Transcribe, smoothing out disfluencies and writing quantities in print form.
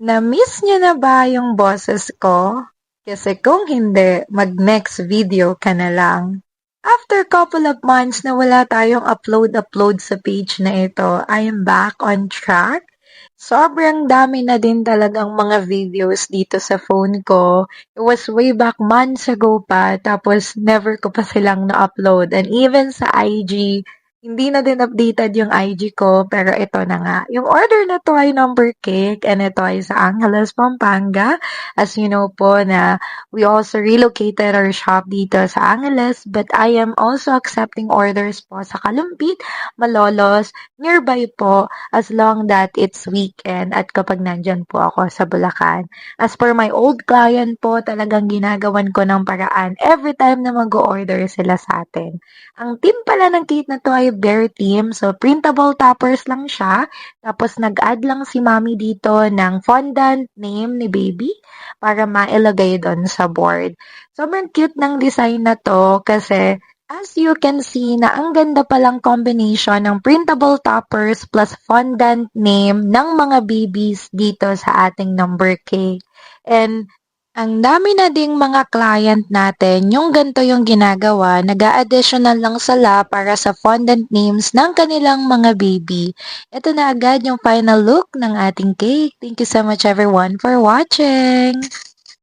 Na-miss niyo na ba yung boses ko? Kasi kung hindi, mag-next video ka na lang. After couple of months na wala tayong upload sa page na ito, I am back on track. Sobrang dami na din talagang mga videos dito sa phone ko. It was way back months ago pa, tapos never ko pa silang na-upload. And even sa IG, hindi na din updated yung IG ko, pero ito na nga. Yung order na to ay number cake, and ito ay sa Angeles, Pampanga. As you know po na we also relocated our shop dito sa Angeles, but I am also accepting orders po sa Kalumpit, Malolos, nearby po, as long that it's weekend at kapag nandyan po ako sa Bulacan. As per my old client po, talagang ginagawan ko ng paraan every time na mag-order sila sa atin. Ang team pala ng cake na to ay Bear Team. So, printable toppers lang siya. Tapos, nag-add lang si Mami dito ng fondant name ni baby para mailagay doon sa board. Sobrang cute ng design na to kasi as you can see na ang ganda palang combination ng printable toppers plus fondant name ng mga babies dito sa ating number cake. And ang dami na ding mga client natin, yung ganito yung ginagawa, nag-a-additional lang sila para sa fondant names ng kanilang mga baby. Ito na agad yung final look ng ating cake. Thank you so much everyone for watching!